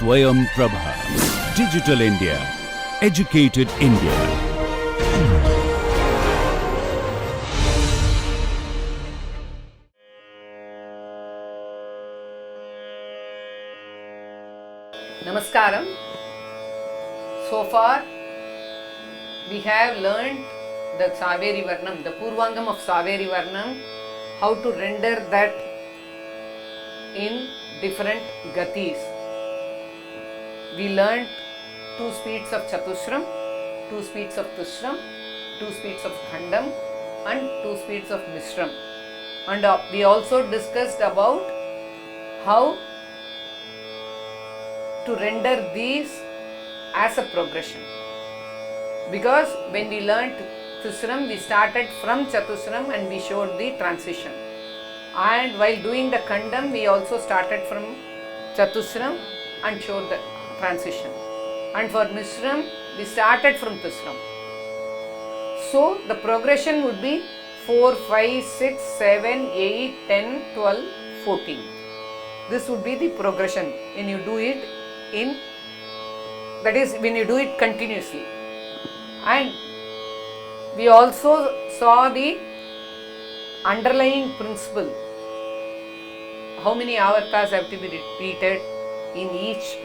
Swayam Prabha. Digital India. Educated India. Namaskaram. So far we have learnt the Saveri Varnam, the Purvanga of Saveri Varnam, how to render that in different gati-s. We learnt 2 speeds of Chatusram, 2 speeds of Tusram, 2 speeds of Khandam and 2 speeds of Mishram. And we also discussed about how to render these as a progression, because when we learnt Tusram, we started from Chatusram and we showed the transition, and while doing the Khandam we also started from Chatusram and showed the transition, and for Mishram we started from Tusram. So the progression would be 4, 5, 6, 7, 8, 10, 12, 14. This would be the progression when you do it that is when you do it continuously. And we also saw the underlying principle, how many avartas have to be repeated in each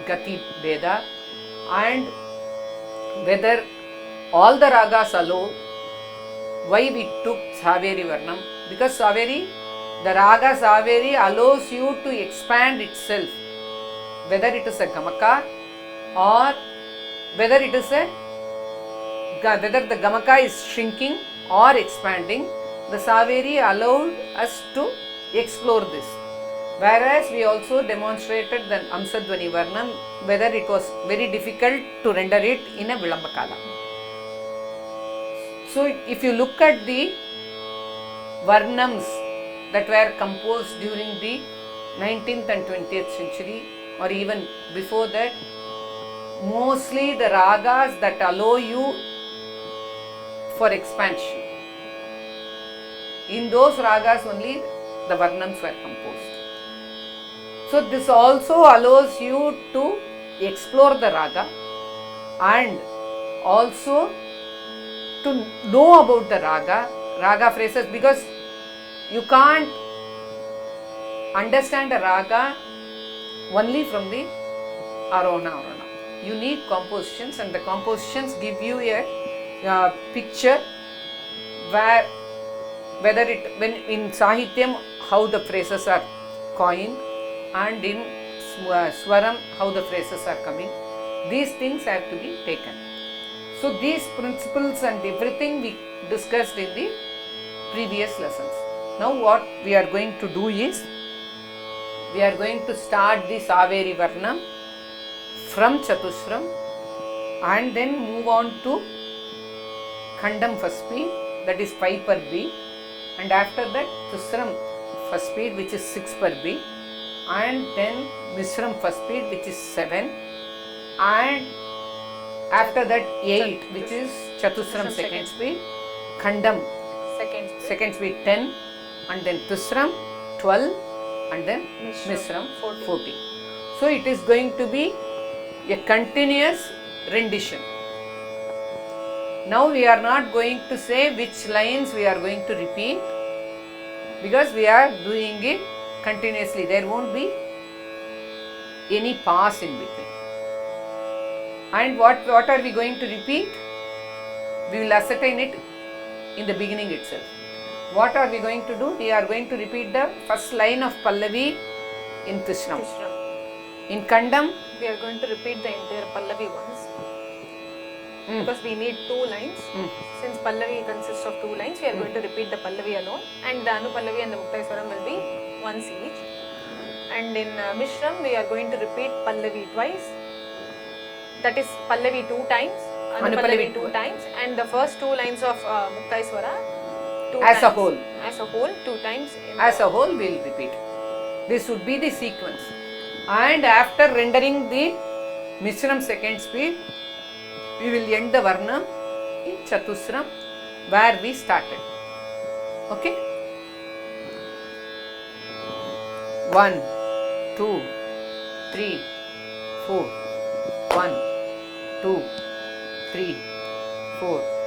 gati veda, and whether all the ragas allow, why we took Saveri Varnam, because Saveri, the raga Saveri allows you to expand itself, whether it is a gamaka or whether the gamaka is shrinking or expanding, the Saveri allowed us to explore this. Whereas we also demonstrated the Amsadvani Varnam, whether it was very difficult to render it in a Vilambakala. So if you look at the Varnams that were composed during the 19th and 20th century or even before that, mostly the ragas that allow you for expansion, in those ragas only the Varnams were composed. So this also allows you to explore the raga and also to know about the raga phrases, because you can't understand a raga only from the arona. You need compositions, and the compositions give you a picture where whether it, when in Sahityam how the phrases are coined, and in Swaram how the phrases are coming. These things have to be taken. So these principles and everything we discussed in the previous lessons. Now what we are going to do is, we are going to start the Saveri Varnam from Chatusram and then move on to Khandam first speed, that is 5 per beat, and after that Tusram first speed, which is 6 per beat, and then Mishram first speed, which is 7, and after that 8, which is Chatusram second speed, Khandam second speed 10, and then Tusram 12, and then Mishram 14. So it is going to be a continuous rendition. Now we are not going to say which lines we are going to repeat, because we are doing it continuously. There won't be any pause in between. And what are we going to repeat? We will ascertain it in the beginning itself. What are we going to do? We are going to repeat the first line of Pallavi in Tusram. In Khandam, we are going to repeat the entire Pallavi once, because we need 2 lines. Since Pallavi consists of 2 lines, we are going to repeat the Pallavi alone, and the Anupallavi and the Muktai Swaram will be once each. And in Mishram, we are going to repeat Pallavi twice, that is Pallavi 2 times, Anupallavi 2 times, and the first 2 lines of Muktai Swara 2 as times. As a whole 2 times. As a whole we will repeat. This would be the sequence. And after rendering the Mishram second speed, we will end the Varnam in Chatusram where we started. Okay? 1, 2, 3, 4. 1, 2, 3, 4.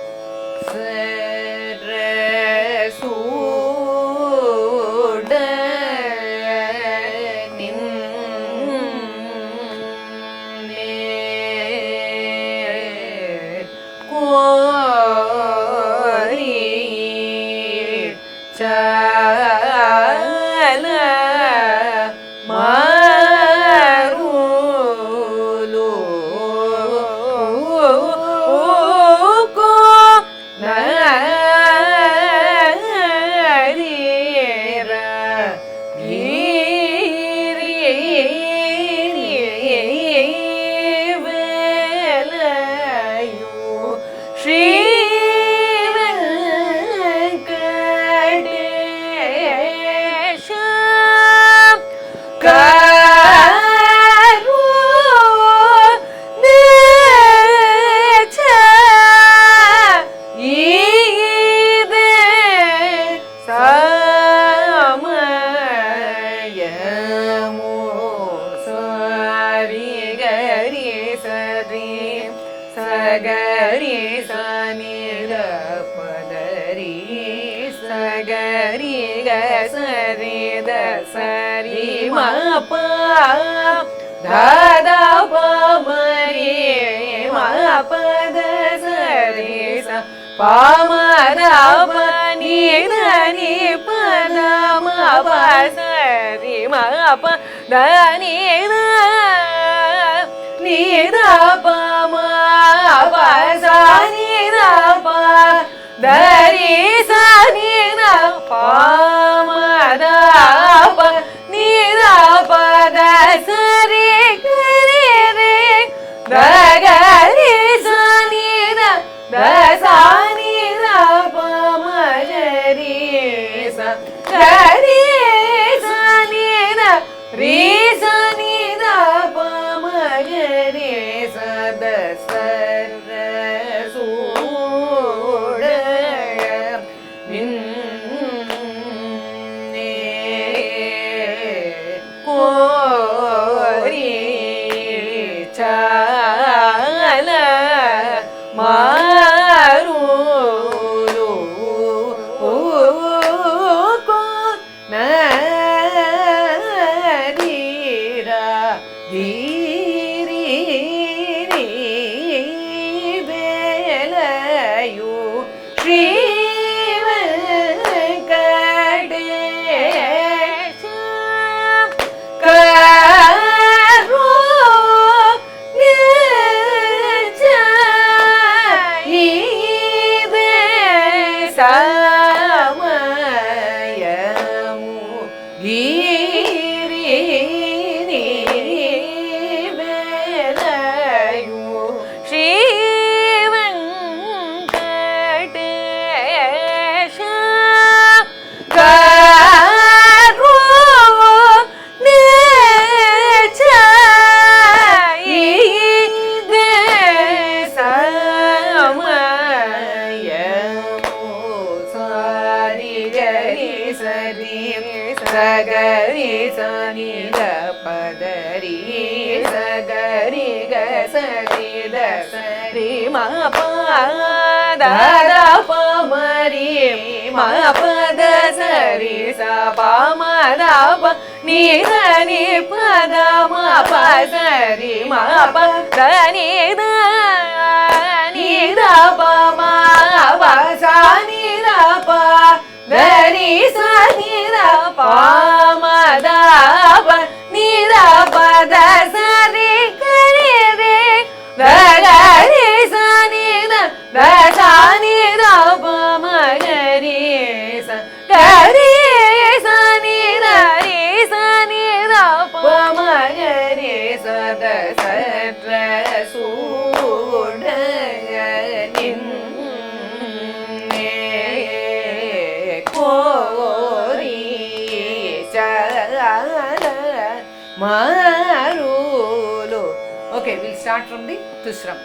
Okay, we'll start from the Tusram.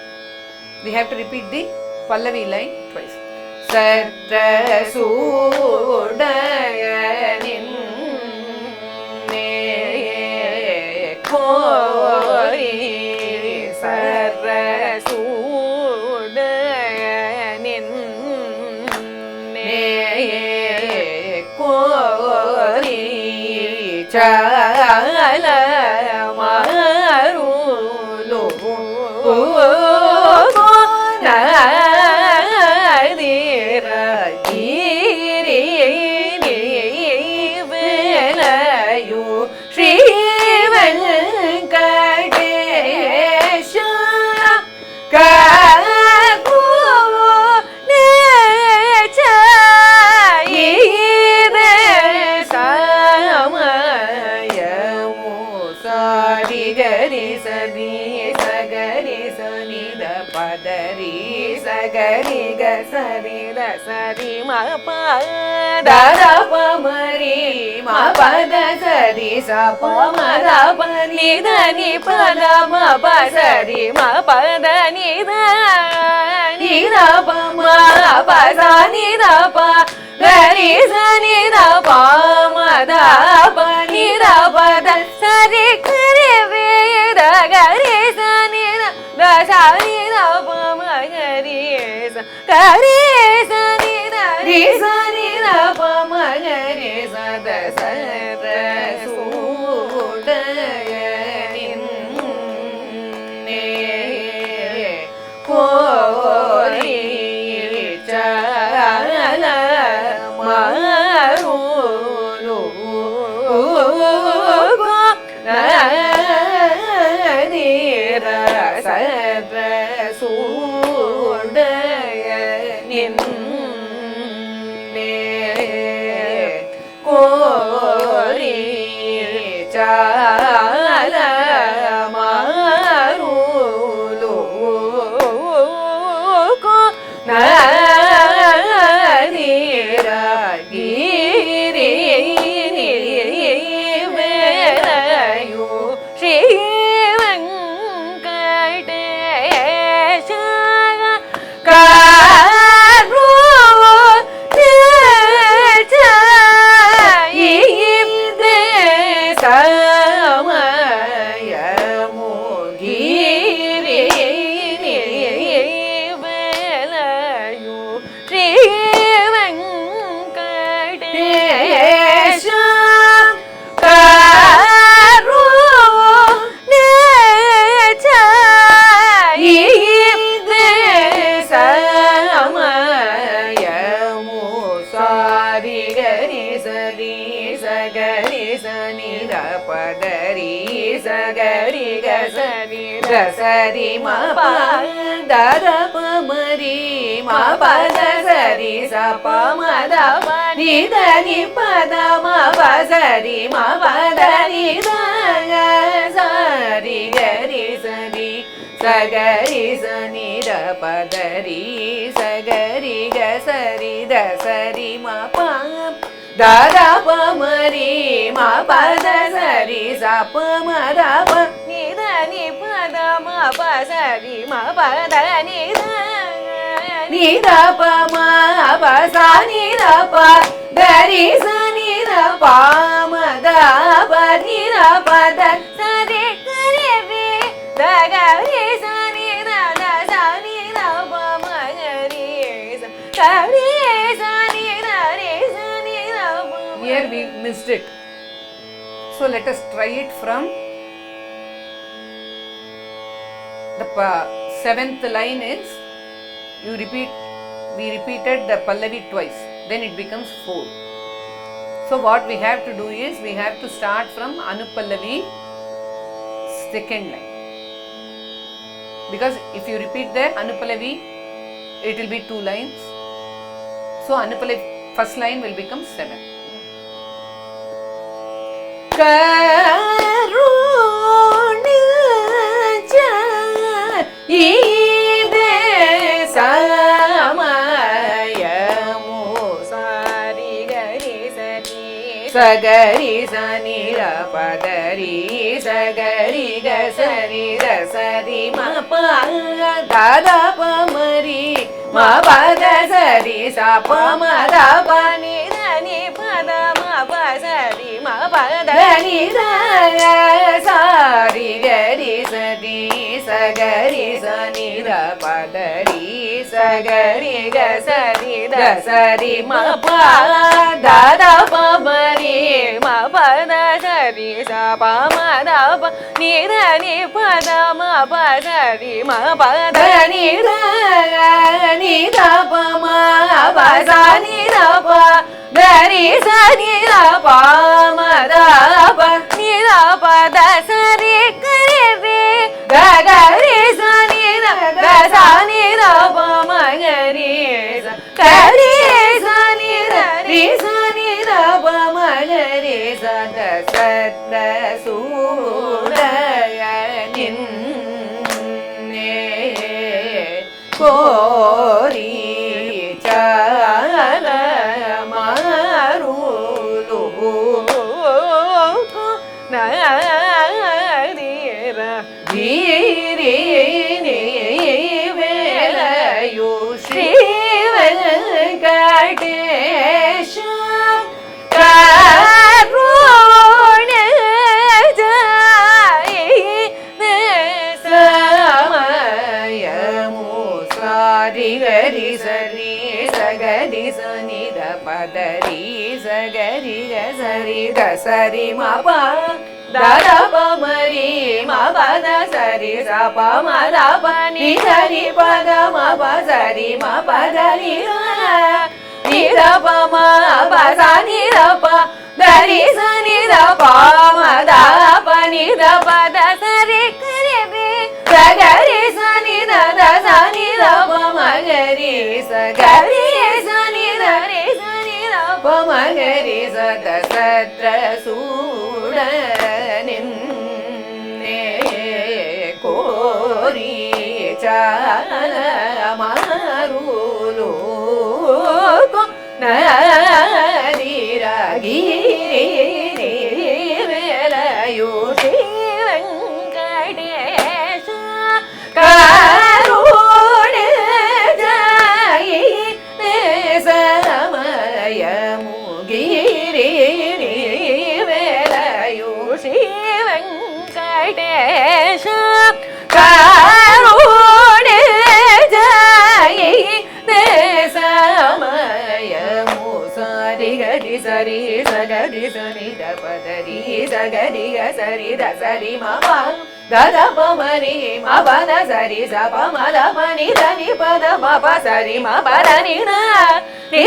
We have to repeat the Pallavi line twice. Satra Sudaya Ninne Kori கோரி சல மருளு நதிர கிரி வேலையு ஸ்ரீ வெங்கடேஷ பதரி சகரி கசரி தசரி ம பத பமரி ம பத சரி ச பம த பனி தனி பத ம பசரி ம பத நி த நி த பம பச நி த ப கரி சனி த பம த பனி த பத சரி கரி வேத கரி சனி த சனி த பம கரி ச கரி சனி த ரி சனி த பம கரி ச த ச ர சூடய நின்னே கோரி சல மருளு நதிர சர சூடய நின்னே கோரி சல மருளு நதிர கிரி வேலையு ஸ்ரீ வெங்கடேஷ சரி ம பத பமரி ம பத சரி ச பம த பனி தனி பத ம பசரி ம பத நி த சரி கரி சரி சகரி சனி த பதரி சகரி க சரி த சரி ம ப த பமரி ம பத சரி ச பம த ப நி த நி பத ம பசரி ம பத நி த நி த ப ம ப ச நி த ப கரி ச நி த ப ம த ப நி த ப த சரி கரி வே த கரி ச நி த த ச நி த ப ம கரி ச கரி ச நி த ரி ச நி த ப. Here we missed it. So let us try it from the seventh line. Is we repeated the Pallavi twice, then it becomes 4. So what we have to do is we have to start from Anupallavi second line, because if you repeat the Anupallavi it will be 2 lines. So Anupallavi first line will become 7. சகரி சனி ர பதரி சகரி க சரி ர சரி ம ப த பமரி ம பத சரி ச பம த ப நி த நி பத ம ப சரி ம பத நி த சரி கரி சரி சகரி சனி ர பதரி gari ga sari da sari ma pa da da pa ma ri ma pa da sari sa pa ma da pa ni da ni pa da ma pa sari ma pa da ni da pa ma pa sa ni da pa da ri sa ni da pa ma da pa ni da pa da sari kare re ga ga ri sa ni da ga sa ni da pa ma ga ri sa ga ri sa ni da ri sa ni da pa ma ga ri sa da sa da su da nin ne kori chala marulu na dira giri ni velayu Shri Venkatesha karuna jai samayamu sari gari sari sagari sani da padari sagari ga sari da sari ma pa da da pa mari ma pa da sari sa pa ma da pa ni sari pa da ma pa sari ma pa da ni da pa ma pa sa ni da pa da ri sa ni da pa ma da pa ni da pa da sari kare be ga ga ri sa ni da da sa ni da pa ma ga ri sa ga ri sa ni da ri sa ni da pa ma ga ri sa da satra suda nin ne kori chala marulu ko na dira giri ni velayu Shri Venkatesha karuna jai samayamu giri ni velayu Shri Venkatesha karuna jai samayamu sari gari sari sagari sari da padari sagari ga sari da sari ma pa da da pa ma ri ma pa da sari sa pa ma da pa ni da ni pa da ma pa sari ma pa da ni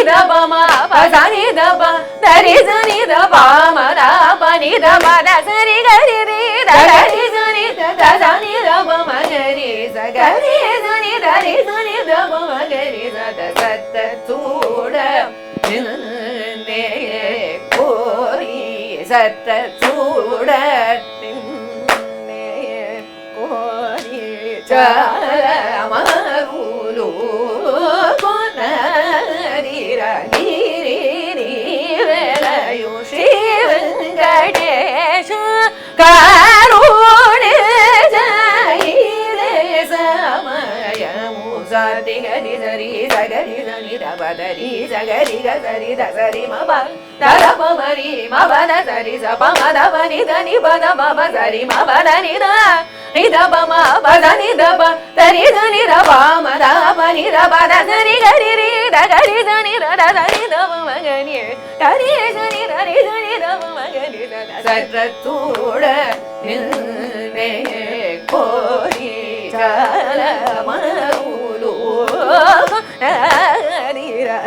da pa ma pa sa ni da pa da ri sa ni da pa ma da pa ni da pa da sari gari ri da ri sa ni da sa ni da pa ma ga ri sa ga ri sa ni da ri sa ni da pa ma ga ri sa da sat suda ne kori sat suda ne kori chala marulu kona dira giri ni velayu Shri Venkatesha karuna jai samayamu sati gari sari sagari sani da padari sagari ga sari da sari ma pa da da pa mari ma pa da sari sa pa ma da pa ni da ni pa da pa pa sari ma pa da ni da pa ma pa da ni da pa da ri da ni da pa ma da pa ni da pa da sari gari ri da gari da ni da da ni da pa ma ga ni da ri sa ni da ri sa ni da pa ma ga ni da satratuda ne kori chala marulu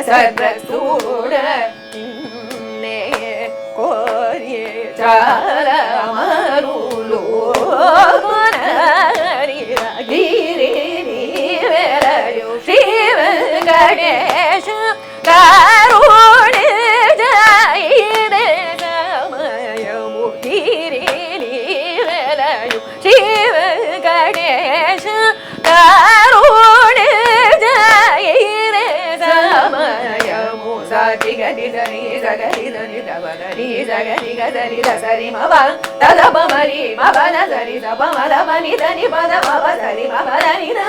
satratuda ne kori chala marulu giri ni velayu Shri Venkatesha karuna jai samayamu giri ni velayu Shri Venkatesha karuna jai samayamu sati gari sari sagari sani da padari sagari ga sari da sari ma pa da da pa mari ma pa da sari sa pa ma da pa ni da ni pa da pa pa sari ma pa da ni da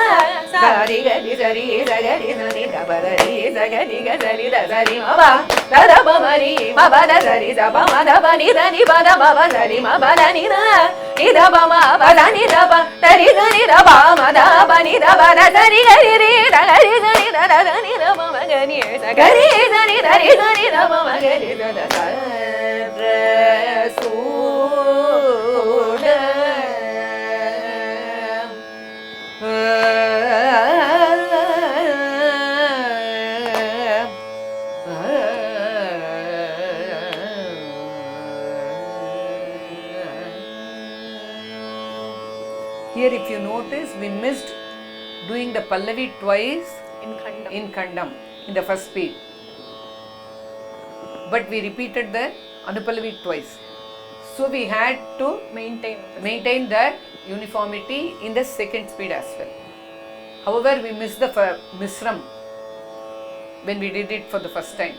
sari gari sari sagari sani da padari sagari ga sari da sari ma pa da da pa mari ma pa da sari sa pa ma da pa ni da ni pa da pa pa sari ma pa da ni da ida ba ma ba da ni da ba da ri da ni da ba ma da ba ni da ba da da ri ga ri ri da ga ri da ni da da ni da ba ma ga ni sa ga ri da ni da ri da ni da ba ma ga ri da da sa re su da Here if you notice, we missed doing the Pallavi twice in Khandam, in the first speed. But we repeated the Anupallavi twice. So we had to maintain that uniformity in the second speed as well. However, we missed the Misram when we did it for the first time.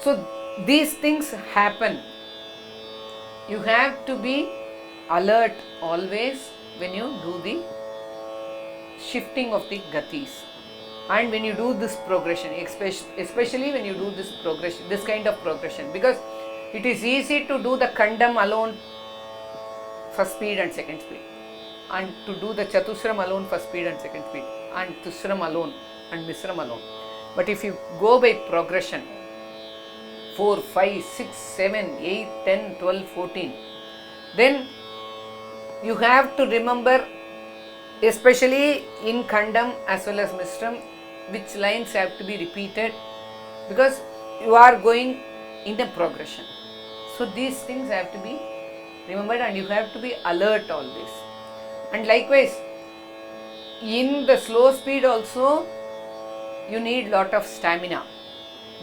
So these things happen. You have to be alert always when you do the shifting of the gati-s. And when you do this progression, especially when you do this progression, this kind of progression, because it is easy to do the Khandam alone, first speed and second speed, and to do the Chatusram alone, first speed and second speed, and Tusram alone and Misram alone. But if you go by progression, 4, 5, 6, 7, 8, 10, 12, 14, then you have to remember, especially in Khandam as well as Misram, which lines have to be repeated, because you are going in a progression. So these things have to be remembered and you have to be alert always. And likewise, in the slow speed also, you need lot of stamina,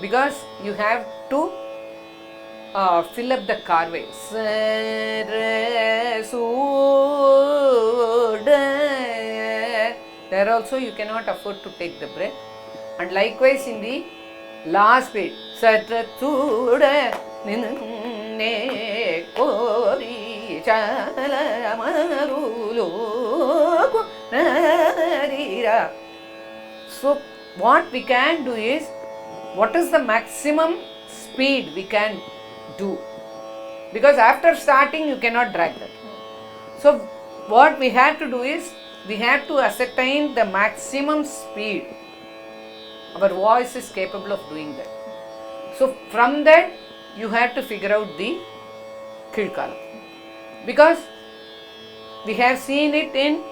because you have to fill up the carvey. There also you cannot afford to take the breath. And likewise in the last speed, so what we can do is, what is the maximum speed we can do? Because after starting you cannot drag that. So what we have to do is, we have to ascertain the maximum speed our voice is capable of doing that. So from that you have to figure out the Kilkalam, because we have seen it in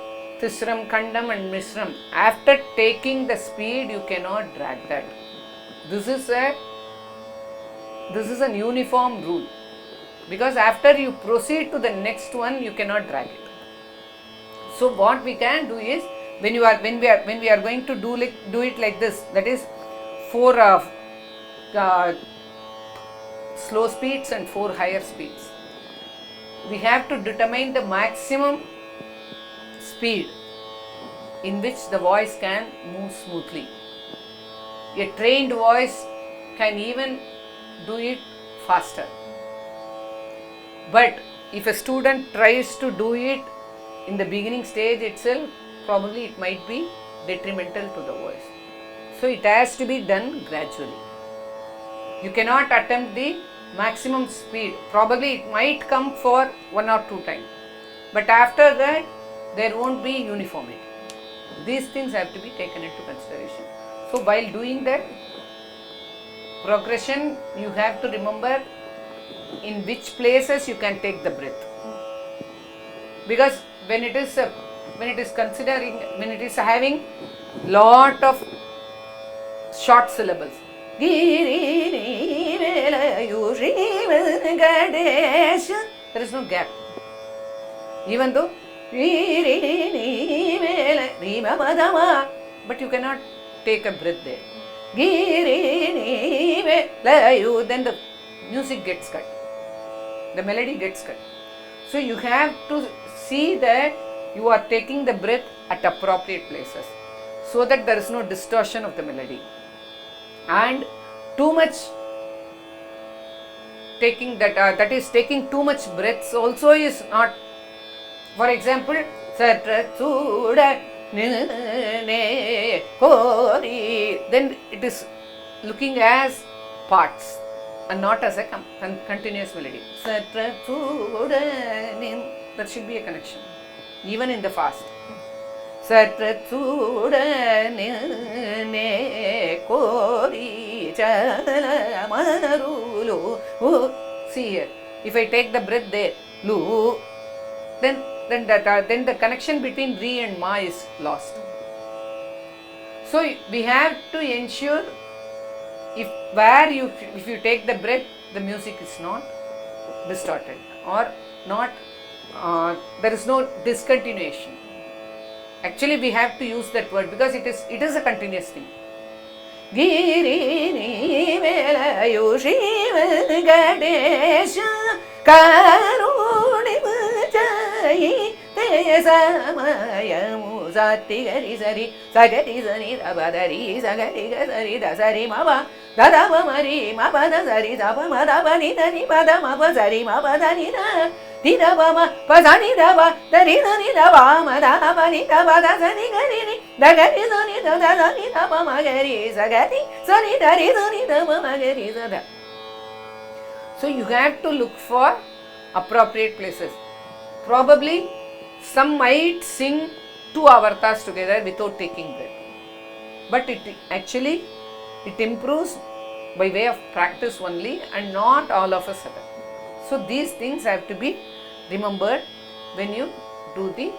Tisram, Khandam and Misram. After taking the speed you cannot drag that. This is an uniform rule, because after you proceed to the next one you cannot drag it. So what we can do is, when we are going to do it like this, that is 4 slow speeds and 4 higher speeds, we have to determine the maximum speed in which the voice can move smoothly. A trained voice can even do it faster. But if a student tries to do it in the beginning stage itself, probably it might be detrimental to the voice. So it has to be done gradually. You cannot attempt the maximum speed. Probably it might come for 1 or 2 times. But after that, there won't be uniformity. These things have to be taken into consideration. So while doing that progression, you have to remember in which places you can take the breath. Because when it is having lot of short syllables, there is no gap. Even though, but you cannot take a breath there. Then the music gets cut, the melody gets cut. So you have to see that you are taking the breath at appropriate places, so that there is no distortion of the melody. And too much taking that is taking too much breaths also is not. For example, then it is looking as parts. and not as a continuous melody. That should be a connection, even in the fast. See here, if I take the breath there, lu, then the connection between re and ma is lost. So we have to ensure if you take the breath, the music is not distorted or not. There is no discontinuation. Actually, we have to use that word because it is a continuous thing. Giri Velayu Shiva Gadesha Karuni Vajai Tesamayamu Zati Gari Sari Sagari Sari Rabadari Sagari Gasari Dasari Maba Dadama Mari Mabada Sari Daba Madabani Dani Badama Sari Mabadani Didabama Pazani Daba Daridani Daba Madabani Daba Dasani Garini Dagari Sani Dadani Daba Magari Sagari Sani Daridani Daba Magari Sada. So you have to look for appropriate places. Probably some might sing 2 avartas together without taking breath. But it improves by way of practice only and not all of a sudden. So these things have to be remembered when you do the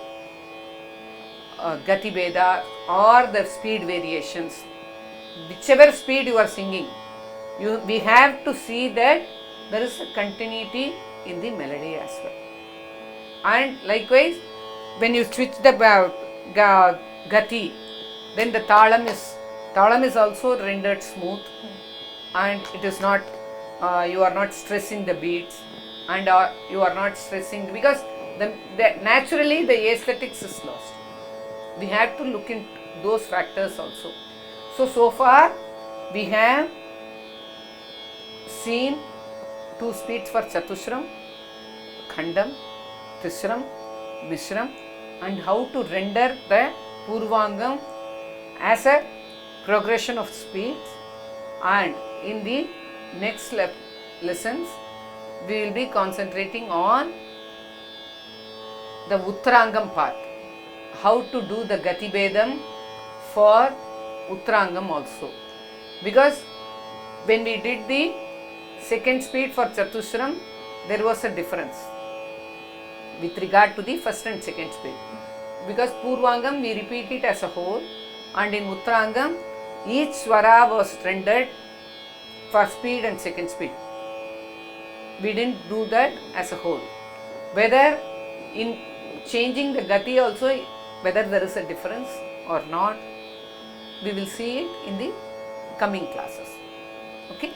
gati beda or the speed variations. Whichever speed you are singing, we have to see that there is a continuity in the melody as well. And likewise, when you switch the gati, then the talam is also rendered smooth, and it is not, you are not stressing the beats, and you are not stressing, because naturally the aesthetics is lost. We have to look into those factors also. So far we have seen 2 speeds for Chatushram, Khandam, Tishram, Mishram, and how to render the Purvangam as a progression of speeds. And in the next lessons, we will be concentrating on the Uttarangam part, how to do the Gati Bedam for Uttarangam also. Because when we did the second speed for Chatushram, there was a difference with regard to the first and second speed. Because Purvangam we repeat it as a whole, and in Uttarangam each swara was rendered for speed and second speed. We didn't do that as a whole. Whether in changing the gati also, whether there is a difference or not, we will see it in the coming classes. Okay?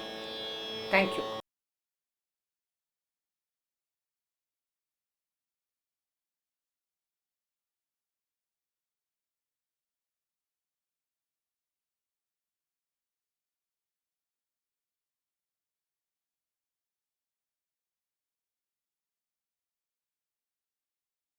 Thank you.